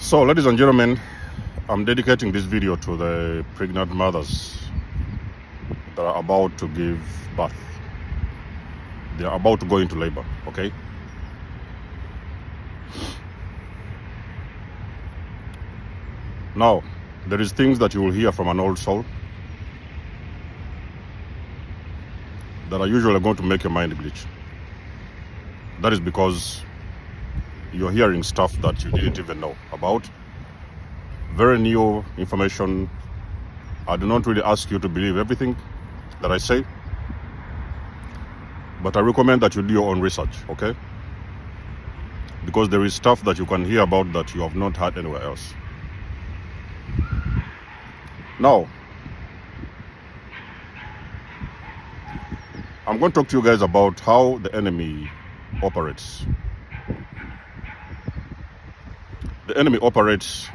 So, ladies and gentlemen, I'm dedicating this video to the pregnant mothers that are about to give birth. They are about to go into labor, okay? Now, there is things that you will hear from an old soul that are usually going to make your mind bleach. That is because you're hearing stuff that you didn't even know about. Very new information. I do not really ask you to believe everything that I say, but I recommend that you do your own research, okay? Because there is stuff that you can hear about that you have not heard anywhere else. Now, I'm going to talk to you guys about how the enemy operates. The enemy operates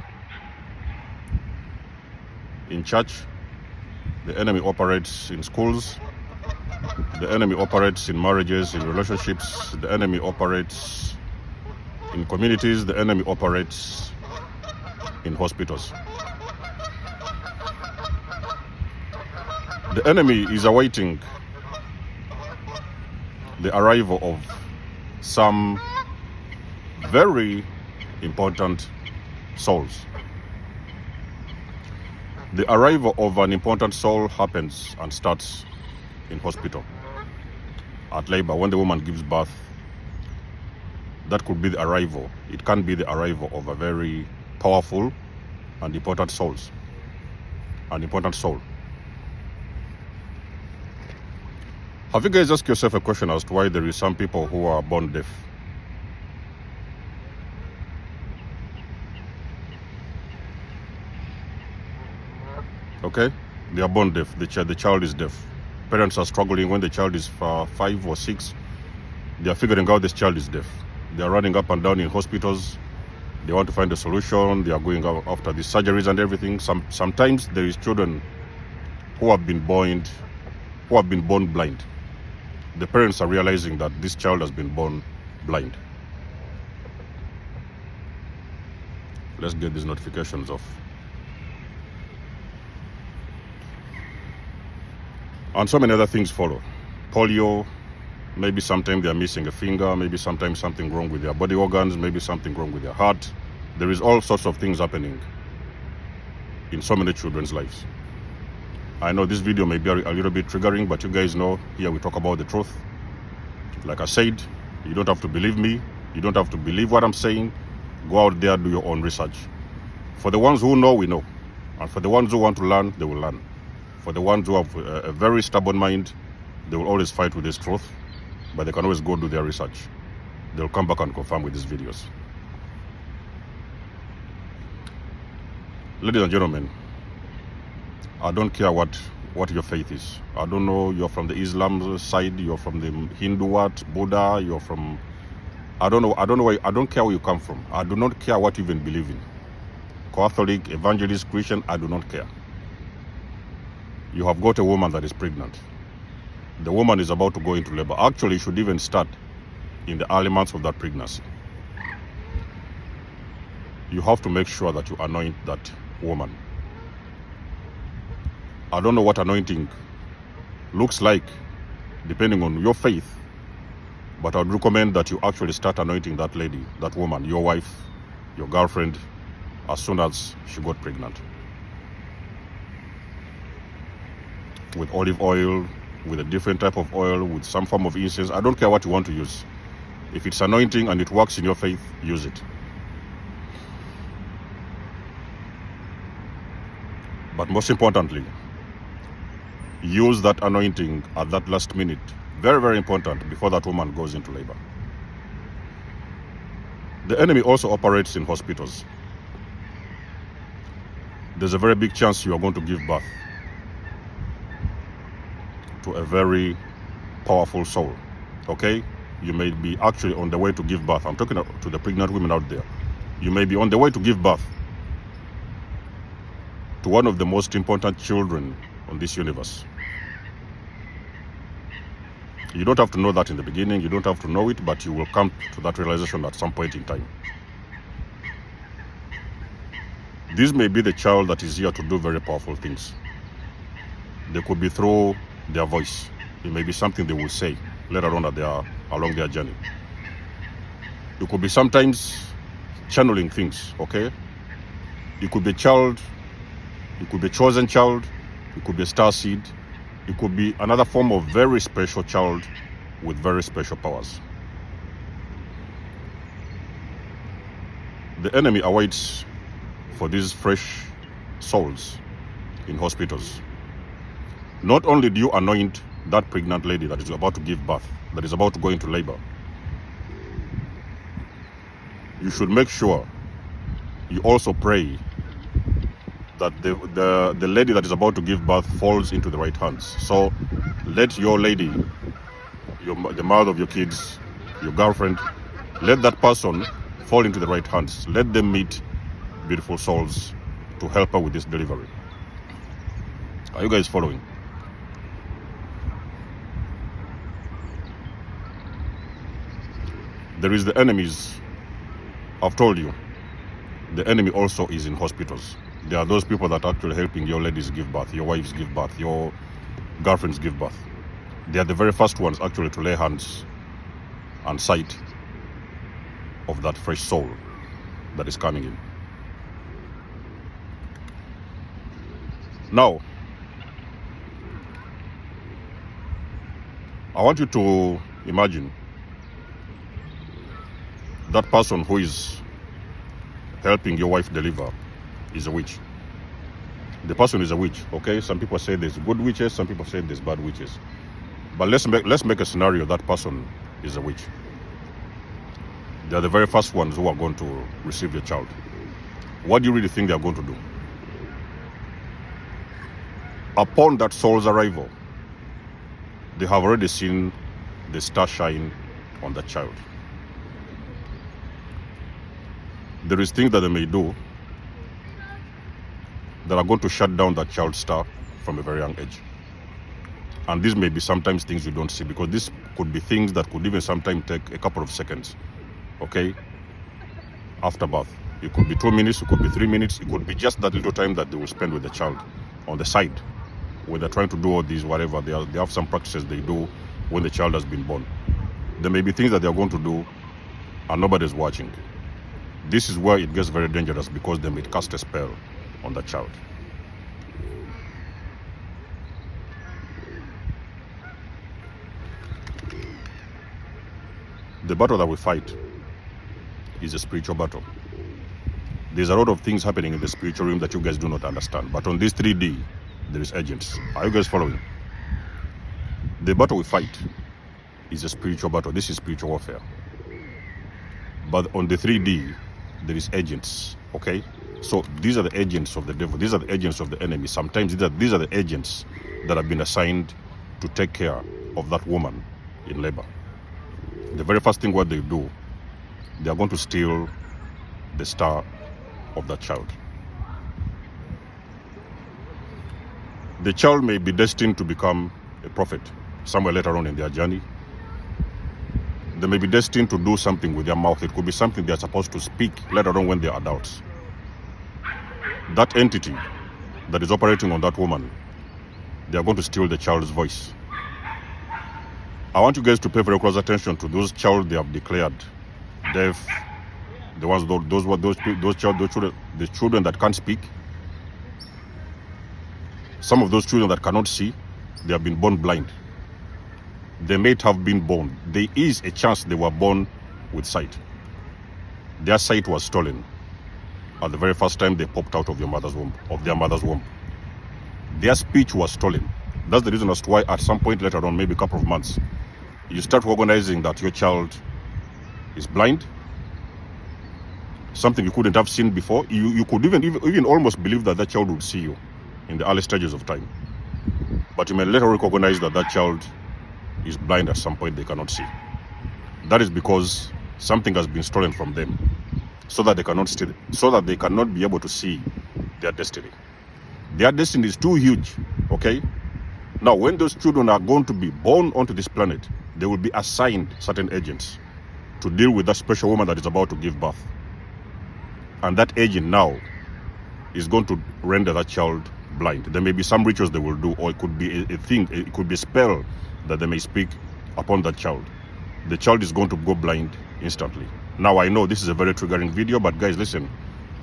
in church. The enemy operates in schools. The enemy operates in marriages, in relationships. The enemy operates in communities. The enemy operates in hospitals. The enemy is awaiting the arrival of some very important souls. The arrival of an important soul happens and starts in hospital, at labor, when the woman gives birth. That could be the arrival. It can be the arrival of a very powerful and important soul. An important soul. Have you guys asked yourself a question as to why there is some people who are born deaf? Okay, they are born deaf. The child is deaf. Parents are struggling when the child is 5 or 6. They are figuring out this child is deaf. They are running up and down in hospitals. They want to find a solution. They are going out after the surgeries and everything. Sometimes there is children who have been born blind. The parents are realizing that this child has been born blind. Let's get these notifications off. And so many other things follow. Polio, maybe sometimes they are missing a finger, maybe sometimes something wrong with their body organs, maybe something wrong with their heart. There is all sorts of things happening in so many children's lives. I know this video may be a little bit triggering, but you guys know here we talk about the truth. Like I said, you don't have to believe me. You don't have to believe what I'm saying. Go out there, do your own research. For the ones who know, we know. And for the ones who want to learn, they will learn. For the ones who have a very stubborn mind, they will always fight with this truth, but they can always go do their research. They'll come back and confirm with these videos. Ladies and gentlemen, I don't care what your faith is. I don't know, you're from the Islam side, you're from the Hindu Buddha, you're from, I don't know where, I don't care where you come from. I do not care what you even believe in. Catholic, evangelist, Christian, I do not care. You have got a woman that is pregnant. The woman is about to go into labor. Actually, it should even start in the early months of that pregnancy. You have to make sure that you anoint that woman. I don't know what anointing looks like, depending on your faith, but I would recommend that you actually start anointing that lady, that woman, your wife, your girlfriend, as soon as she got pregnant. With olive oil, with a different type of oil, with some form of incense. I don't care what you want to use. If it's anointing and it works in your faith, use it. But most importantly, use that anointing at that last minute. Very, very important, before that woman goes into labor. The enemy also operates in hospitals. There's a very big chance you are going to give birth to a very powerful soul, okay? You may be actually on the way to give birth. I'm talking to the pregnant women out there. You may be on the way to give birth to one of the most important children on this universe. You don't have to know that in the beginning. You don't have to know it, but you will come to that realization at some point in time. This may be the child that is here to do very powerful things. They could be through their voice. It may be something they will say later on along their journey. It could be sometimes channeling things, okay? It could be a child, it could be a chosen child, it could be a star seed, it could be another form of very special child with very special powers. The enemy awaits for these fresh souls in hospitals. Not only do you anoint that pregnant lady that is about to give birth, that is about to go into labor, you should make sure you also pray that the lady that is about to give birth falls into the right hands. So let your lady, the mother of your kids, your girlfriend, let that person fall into the right hands. Let them meet beautiful souls to help her with this delivery. Are you guys following? There is the enemies. I've told you, the enemy also is in hospitals. There are those people that are actually helping your ladies give birth, your wives give birth, your girlfriends give birth. They are the very first ones actually to lay hands and sight of that fresh soul that is coming in. Now, I want you to imagine that person who is helping your wife deliver is a witch. The person is a witch, okay? Some people say there's good witches, some people say there's bad witches. But let's make a scenario that person is a witch. They are the very first ones who are going to receive your child. What do you really think they are going to do? Upon that soul's arrival, they have already seen the star shine on that child. There is things that they may do that are going to shut down that child's star from a very young age. And these may be sometimes things you don't see, because this could be things that could even sometimes take a couple of seconds, okay, after birth. It could be 2 minutes, it could be 3 minutes, it could be just that little time that they will spend with the child on the side when they're trying to do all these, whatever. They have some practices they do when the child has been born. There may be things that they're going to do and nobody's watching. This is where it gets very dangerous, because they may cast a spell on the child. The battle that we fight is a spiritual battle. There's a lot of things happening in the spiritual realm that you guys do not understand. But on this 3D, there is agents. Are you guys following? The battle we fight is a spiritual battle. This is spiritual warfare. But on the 3D, there is agents, okay? So these are the agents of the devil. These are the agents of the enemy. Sometimes these are the agents that have been assigned to take care of that woman in labor. The very first thing what they do, they are going to steal the star of that child. The child may be destined to become a prophet somewhere later on in their journey. They may be destined to do something with their mouth. It could be something they are supposed to speak later on when they are adults. That entity that is operating on that woman, they are going to steal the child's voice. I want you guys to pay very close attention to those children they have declared deaf, the ones the children that can't speak. Some of those children that cannot see, they have been born blind. They may have been born. There is a chance they were born with sight. Their sight was stolen at the very first time they popped out of their mother's womb. Their speech was stolen. That's the reason as to why at some point later on, maybe a couple of months, you start recognizing that your child is blind, something you couldn't have seen before. You could even almost believe that child would see you in the early stages of time. But you may later recognize that child is blind at some point, they cannot see. That is because something has been stolen from them, so that they cannot be able to see their destiny. Their destiny is too huge, okay? Now, when those children are going to be born onto this planet, they will be assigned certain agents to deal with that special woman that is about to give birth. And that agent now is going to render that child blind. There may be some rituals they will do, or it could be a thing, it could be a spell that they may speak upon that child. The child is going to go blind instantly. Now, I know this is a very triggering video, but guys, listen,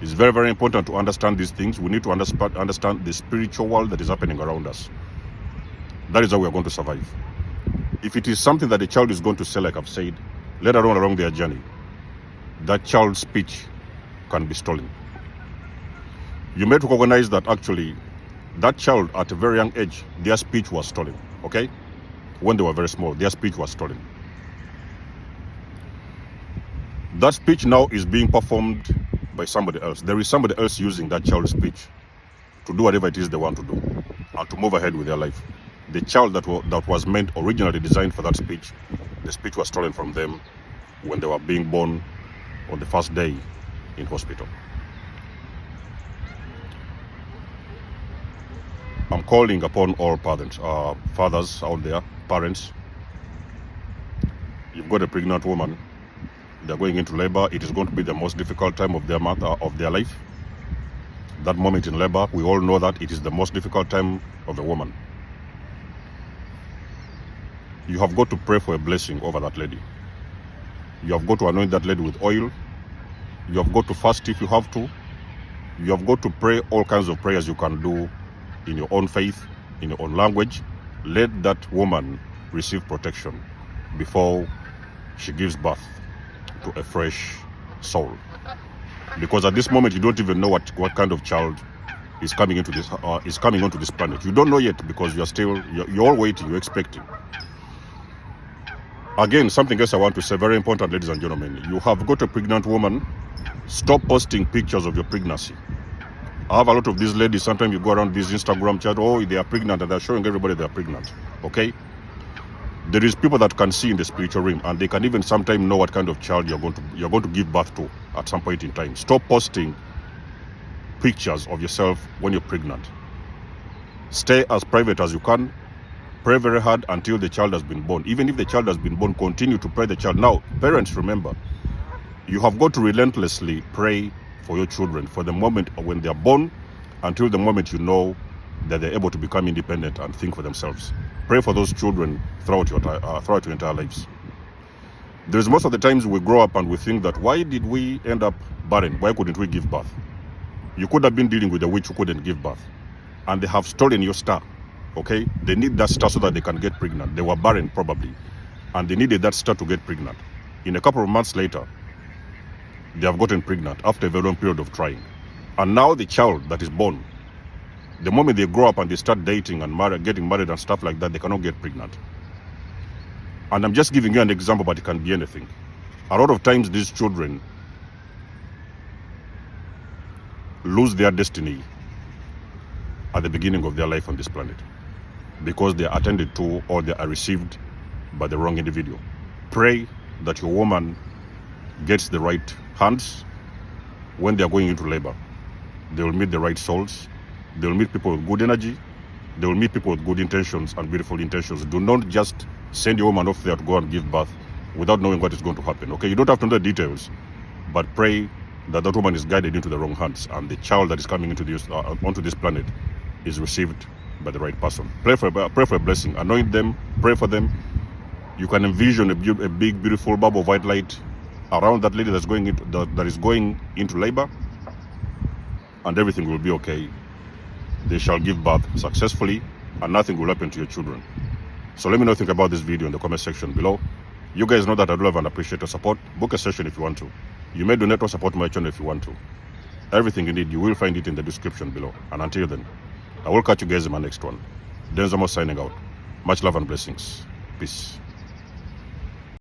it's very, very important to understand these things. We need to understand the spiritual world that is happening around us. That is how we are going to survive. If it is something that the child is going to say, like I've said, later on along their journey, that child's speech can be stolen. You may recognize that actually that child at a very young age, their speech was stolen, okay? When they were very small, their speech was stolen. That speech now is being performed by somebody else. There is somebody else using that child's speech to do whatever it is they want to do and to move ahead with their life. The child that was meant originally designed for that speech, the speech was stolen from them when they were being born on the first day in hospital. I'm calling upon all parents, fathers out there, parents. You've got a pregnant woman. They're going into labor. It is going to be the most difficult time of their life. That moment in labor, we all know that it is the most difficult time of the woman. You have got to pray for a blessing over that lady. You have got to anoint that lady with oil. You have got to fast if you have to. You have got to pray all kinds of prayers you can do in your own faith, in your own language. Let that woman receive protection before she gives birth to a fresh soul. Because at this moment, you don't even know what kind of child is coming into this is coming onto this planet. You don't know yet because you're all waiting, you're expecting. Again, something else I want to say, very important, ladies and gentlemen. You have got a pregnant woman. Stop posting pictures of your pregnancy. I have a lot of these ladies, sometimes you go around this Instagram chat, oh, they are pregnant, and they're showing everybody they are pregnant, okay? There is people that can see in the spiritual realm, and they can even sometimes know what kind of child you're going to give birth to at some point in time. Stop posting pictures of yourself when you're pregnant. Stay as private as you can. Pray very hard until the child has been born. Even if the child has been born, continue to pray the child. Now, parents, remember, you have got to relentlessly pray for your children for the moment when they are born until the moment you know that they're able to become independent and think for themselves. Pray for those children throughout your entire lives. There's most of the times we grow up and we think that, why did we end up barren? Why couldn't we give birth? You could have been dealing with a witch who couldn't give birth, and they have stolen your star. Okay, they need that star so that they can get pregnant. They were barren probably, and they needed that star to get pregnant. In a couple of months later, they have gotten pregnant after a very long period of trying. And now the child that is born, the moment they grow up and they start dating and getting married and stuff like that, they cannot get pregnant. And I'm just giving you an example, but it can be anything. A lot of times these children lose their destiny at the beginning of their life on this planet, because they are attended to or they are received by the wrong individual. Pray that your woman gets the right hands when they are going into labor. They will meet the right souls. They will meet people with good energy. They will meet people with good intentions and beautiful intentions. Do not just send your woman off there to go and give birth without knowing what is going to happen. Okay, you don't have to know the details, but pray that that woman is guided into the wrong hands and the child that is coming into this onto this planet is received by the right person. Pray for a blessing. Anoint them. Pray for them. You can envision a big, beautiful bulb of white light around that lady that is going into labor, and everything will be okay. They shall give birth successfully, and nothing will happen to your children. So let me know what you think about this video in the comment section below. You guys know that I do love and appreciate your support. Book a session if you want to. You may donate or support my channel if you want to. Everything you need, you will find it in the description below. And until then, I will catch you guys in my next one. Denzamo signing out. Much love and blessings. Peace.